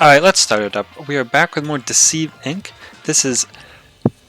Alright, let's start it up. We are back with more Deceive Inc. This is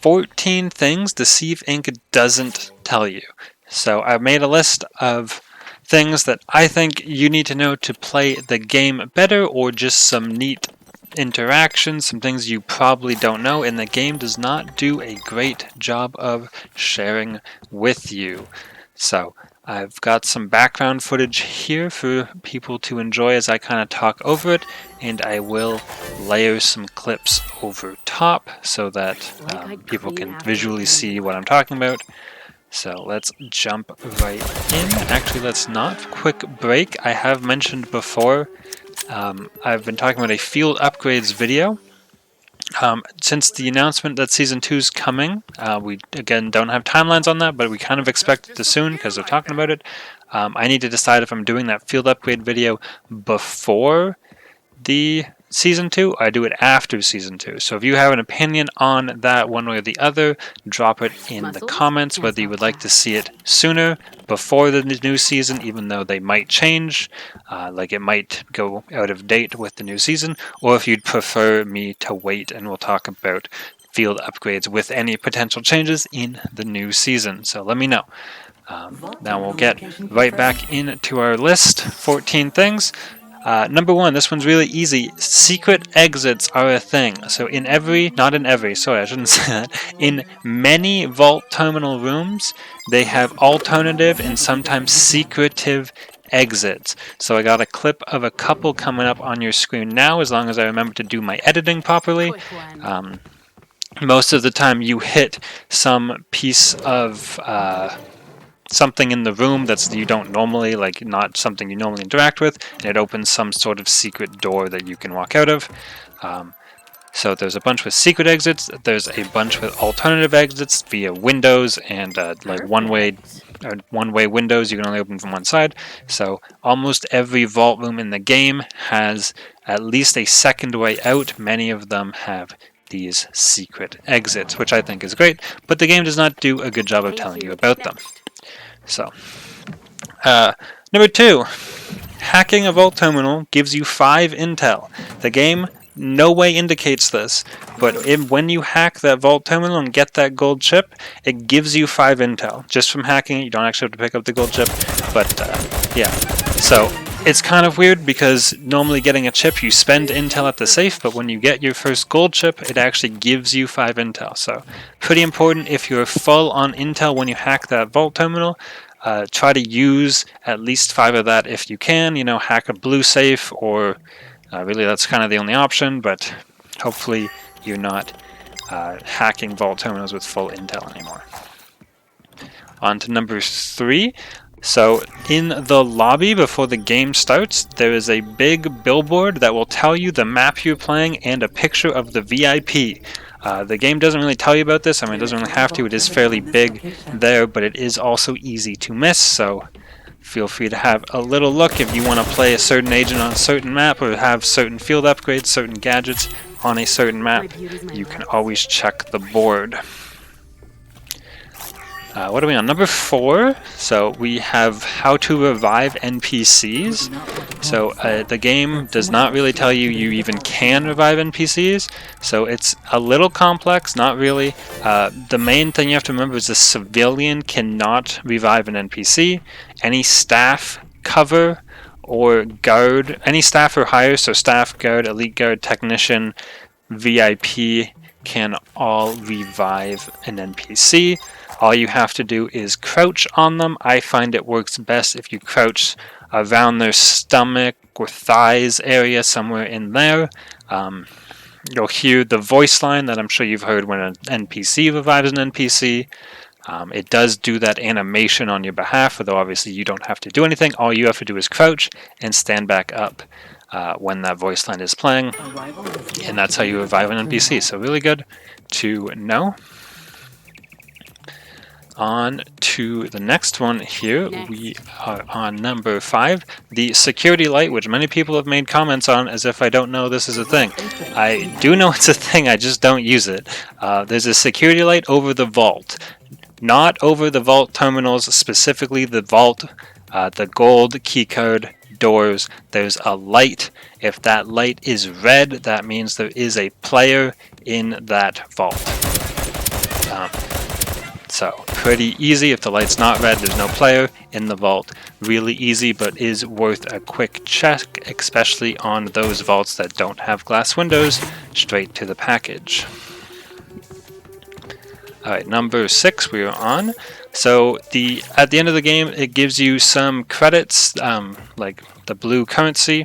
14 things Deceive Inc. doesn't tell you. So I made a list of things that I think you need to know to play the game better, or just some neat interactions, some things you probably don't know, and the game does not do a great job of sharing with you. So I've got some background footage here for people to enjoy as I kind of talk over it, and I will layer some clips over top so that people can visually see what I'm talking about. So let's jump right in. Actually, let's not. Quick break. I have mentioned before, I've been talking about a field upgrades video. Since the announcement that Season 2 is coming, we again don't have timelines on that, but we kind of expect it to soon because they're talking about it. I need to decide if I'm doing that field upgrade video before the Season 2, or I do it after Season 2. So if you have an opinion on that one way or the other, drop it in the comments, whether you would like to see it sooner, before the new season, even though they might change, like it might go out of date with the new season, or if you'd prefer me to wait, and we'll talk about field upgrades with any potential changes in the new season. So let me know. Now we'll get right back into our list, 14 things. Number one, this one's really easy. Secret exits are a thing. So not in every, sorry, I shouldn't say that. In many vault terminal rooms, they have alternative and sometimes secretive exits. So I got a clip of a couple coming up on your screen now, as long as I remember to do my editing properly. Most of the time you hit some piece of something in the room that's you don't normally, like not something you normally interact with, and it opens some sort of secret door that you can walk out of. So there's a bunch with secret exits, there's a bunch with alternative exits via windows and like one-way windows you can only open from one side. So almost every vault room in the game has at least a second way out. Many of them have these secret exits, which I think is great, but the game does not do a good job of telling you about them. So, number two, hacking a vault terminal gives you 5 intel. The game no way indicates this, but when you hack that vault terminal and get that gold chip, it gives you 5 intel. Just from hacking it, you don't actually have to pick up the gold chip, but yeah. So, it's kind of weird because normally getting a chip, you spend intel at the safe, but when you get your first gold chip, it actually gives you 5 intel. So, pretty important if you're full on intel when you hack that vault terminal. Try to use at least 5 of that if you can. You know, hack a blue safe, or really that's kind of the only option, but hopefully you're not hacking vault terminals with full intel anymore. On to number 3. So in the lobby before the game starts, there is a big billboard that will tell you the map you're playing and a picture of the VIP. The game doesn't really tell you about this. I mean, it doesn't really have to. It is fairly big there, but it is also easy to miss. So feel free to have a little look if you want to play a certain agent on a certain map, or have certain field upgrades, certain gadgets on a certain map. You can always check the board. What are we on? Number 4. So we have how to revive NPCs. So the game does not really tell you even can revive NPCs. So it's a little complex, not really. The main thing you have to remember is the civilian cannot revive an NPC. Any staff, cover, or guard, any staff or higher, so staff, guard, elite guard, technician, VIP, can all revive an NPC. All you have to do is crouch on them. I find it works best if you crouch around their stomach or thighs area, somewhere in there. You'll hear the voice line that I'm sure you've heard when an NPC revives an NPC. It does do that animation on your behalf, although obviously you don't have to do anything. All you have to do is crouch and stand back up when that voice line is playing, and that's how you revive an NPC. So really good to know. On to the next one here. We are on number 5, the security light, which many people have made comments on as if I don't know this is a thing. I do know it's a thing, I just don't use it. There's a security light over the vault. Not over the vault terminals, specifically the vault, the gold keycard doors, there's a light. If that light is red, that means there is a player in that vault. So pretty easy. If the light's not red, there's no player in the vault. Really easy, but is worth a quick check, especially on those vaults that don't have glass windows. Straight to the package. Alright, number 6 we are on. So at the end of the game, it gives you some credits, like the blue currency.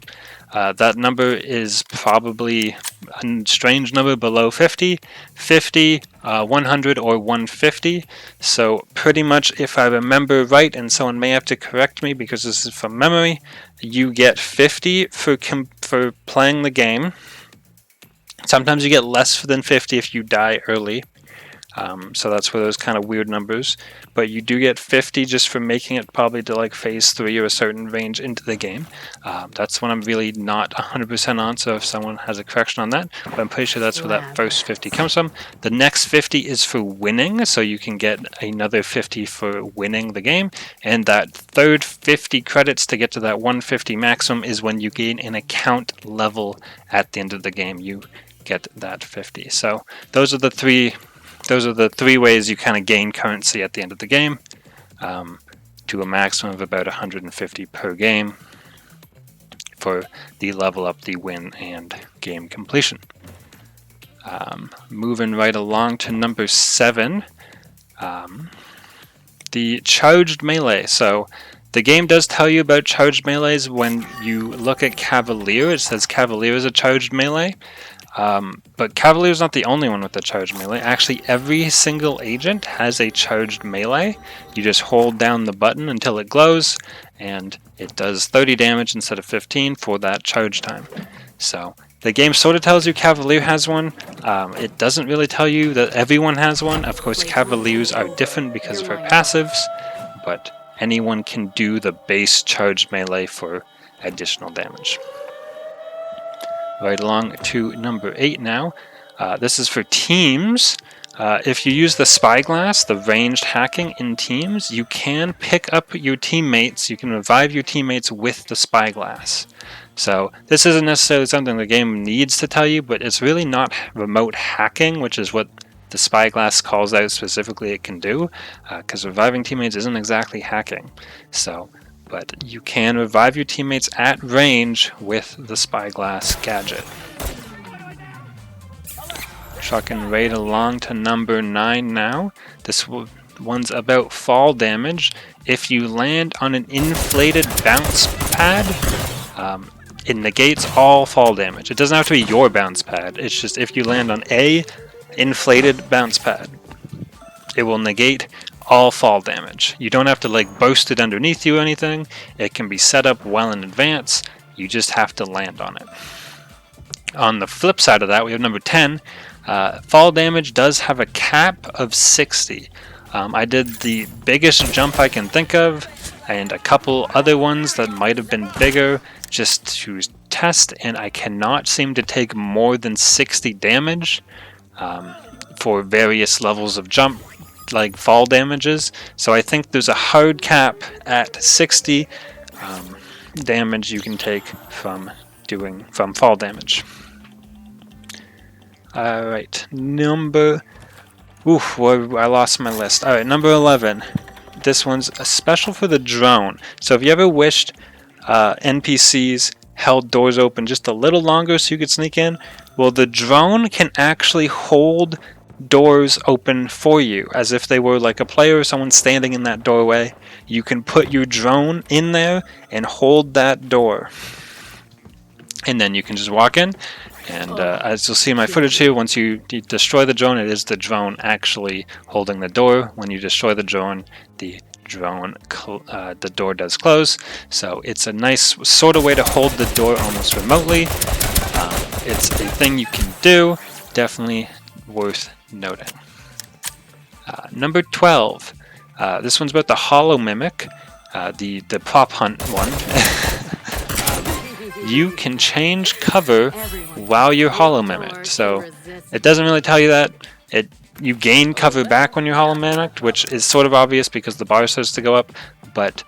That number is probably a strange number below 50, 50, 100, or 150. So pretty much, if I remember right, and someone may have to correct me because this is from memory, you get 50 for playing the game. Sometimes you get less than 50 if you die early. So that's where those kind of weird numbers, but you do get 50 just for making it probably to like phase 3 or a certain range into the game. That's when I'm really not 100% on, so if someone has a correction on that, but I'm pretty sure that's where that first 50 comes from. The next 50 is for winning, so you can get another 50 for winning the game, and that third 50 credits to get to that 150 maximum is when you gain an account level at the end of the game. You get that 50. So those are the three ways you kind of gain currency at the end of the game, to a maximum of about 150 per game for the level up, the win, and game completion. Moving right along to number 7, the charged melee. So the game does tell you about charged melees when you look at Cavalier. It says Cavalier is a charged melee. But Cavalier is not the only one with a charged melee. Actually, every single agent has a charged melee. You just hold down the button until it glows, and it does 30 damage instead of 15 for that charge time. So the game sort of tells you Cavalier has one. It doesn't really tell you that everyone has one. Of course, Cavaliers are different because of her passives, but anyone can do the base charged melee for additional damage. Right along to number 8 now. This is for teams. If you use the spyglass, the ranged hacking in teams, you can pick up your teammates. You can revive your teammates with the spyglass. So this isn't necessarily something the game needs to tell you, but it's really not remote hacking, which is what the spyglass calls out specifically it can do, because reviving teammates isn't exactly hacking. But you can revive your teammates at range with the spyglass gadget. Trucking right along to number 9 now. This one's about fall damage. If you land on an inflated bounce pad, it negates all fall damage. It doesn't have to be your bounce pad. It's just if you land on a inflated bounce pad, it will negate all fall damage. You don't have to like burst it underneath you or anything. It can be set up well in advance. You just have to land on it. On the flip side of that, we have number 10. Fall damage does have a cap of 60. I did the biggest jump I can think of and a couple other ones that might have been bigger just to test, and I cannot seem to take more than 60 damage for various levels of jump, like fall damages. So I think there's a hard cap at 60 damage you can take from fall damage. Alright, I lost my list. Alright, number 11. This one's a special for the drone. So if you ever wished NPCs held doors open just a little longer so you could sneak in, well, the drone can actually hold doors open for you as if they were like a player or someone standing in that doorway. You can put your drone in there and hold that door, and then you can just walk in, and as you'll see in my footage here, once you destroy the drone, it is the drone actually holding the door. When you destroy the drone, the door does close. So it's a nice sort of way to hold the door almost remotely. It's a thing you can do, definitely worth noting. Number 12. This one's about the hollow mimic, the prop hunt one. You can change cover while you're hollow mimicked. So it doesn't really tell you that. You gain cover back when you're hollow mimicked, which is sort of obvious because the bar starts to go up, but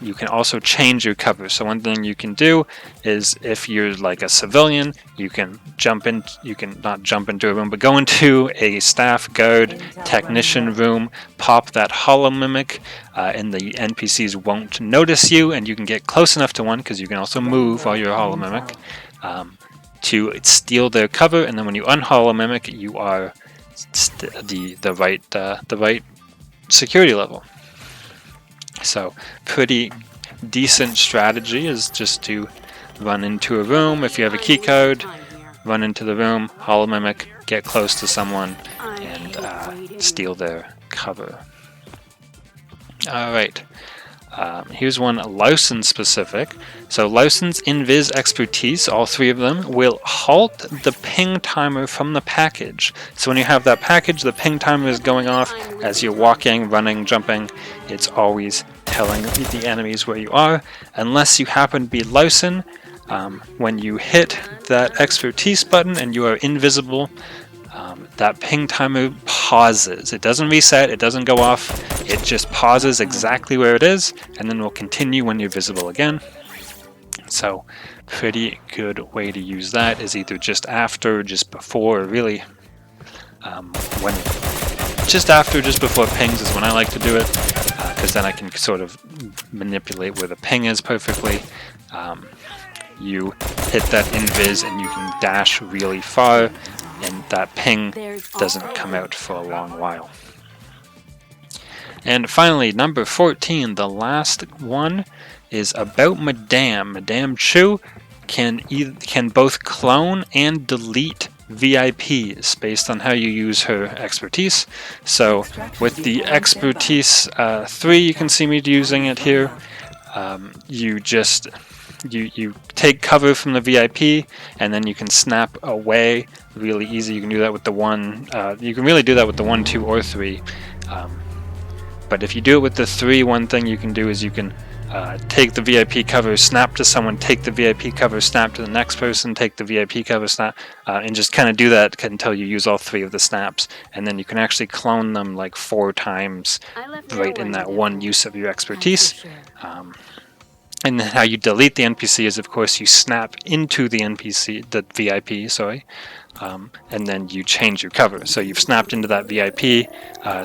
you can also change your cover. So one thing you can do is, if you're like a civilian, you can not jump into a room, but go into a staff, guard, technician room, pop that holo mimic, and the NPCs won't notice you, and you can get close enough to one, because you can also move while you're a holo mimic, to steal their cover, and then when you unholo mimic, you are the right security level. So pretty decent strategy is just to run into a room. If you have a key code, run into the room, holo mimic, get close to someone, and steal their cover. Alright, here's one Lausen specific. So Lausen's Invis expertise, all three of them, will halt the ping timer from the package. So when you have that package, the ping timer is going off as you're walking, running, jumping. It's always telling the enemies where you are, unless you happen to be Lausen. When you hit that expertise button and you are invisible, that ping timer pauses. It doesn't reset, it doesn't go off, it just pauses exactly where it is, and then will continue when you're visible again. So pretty good way to use that is either just after, just before, really just after, just before pings is when I like to do it, because then I can sort of manipulate where the ping is perfectly. You hit that invis and you can dash really far, and that ping doesn't come out for a long while. And finally, number 14, the last one, is about Madame. Madame Chu can both clone and delete VIPs based on how you use her expertise. So with the expertise 3, you can see me using it here. You take cover from the VIP, and then you can snap away really easy. You can do that with the 1. You can really do that with the 1, 2, or 3. But if you do it with the 3, one thing you can do is you can take the VIP cover, snap to someone, take the VIP cover, snap to the next person, take the VIP cover, snap, and just kind of do that until you use all 3 of the snaps. And then you can actually clone them like 4 times right in that one use of your expertise. And then how you delete the NPC is, of course, you snap into the VIP, sorry, and then you change your cover. So you've snapped into that VIP,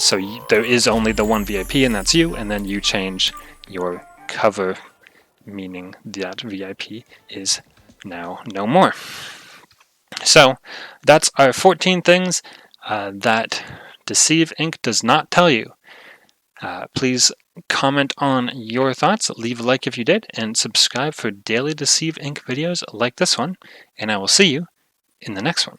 so there is only the one VIP, and that's you, and then you change your cover, meaning that VIP is now no more. So that's our 14 things that Deceive Inc. does not tell you. Please comment on your thoughts, leave a like if you did, and subscribe for daily Deceive Inc. videos like this one, and I will see you in the next one.